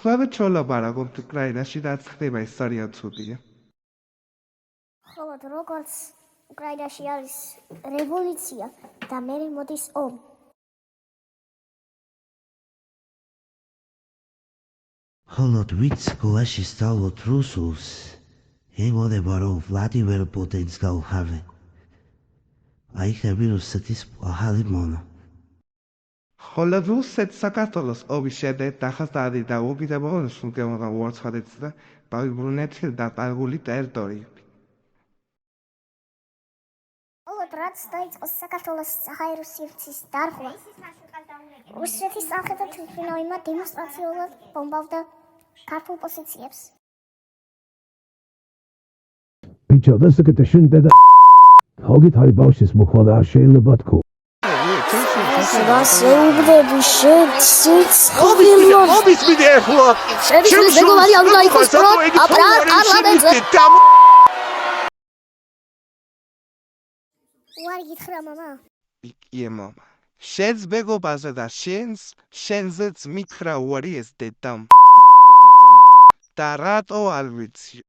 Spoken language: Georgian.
ხლავე ჩოლაბარა გობთ უკრაინაში რაც ხდება ეს ძალიან ცუდია. ხოლო როგორც უკრაინაში არის რევოლუცია და მერე მოდის ომი. холод ვიც სკოლაში სწავლობთ რუსულს ემოდება რომ ვლადიმერ პუტინს გავხარდე აიხები რუსეთის ახალი მონა ხოლო რუსეთს საქართველოს ომის შემდეგ დახასტარი და უკიდურეს უკემოგა უარცხადეთ და ბაიბლუნეთი დაპარგული ტერიტორიები. ხოლო რაც დაიწყო საქართველოს საჰაერო სივრცის დარღვა, რუსეთის სამხედრო თვითმფრინავებმა დემონსტრაციულად ბომბავდა ქართულ პოზიციებს. Bicho, das ist der schön der Hogit hat Bausches mochada შეიძლება თქო. Was უბდები შეციც ხილო. ობის მიდე ახლა. შედის მეგობარი არ უნდა იყოს პარლამენტზე. უარი გითხრა მამა. იქიე მამა. შენს მეგობაზე და შენზეც მითხრა უარი ეს დედამ. და რატო არ ვიცი?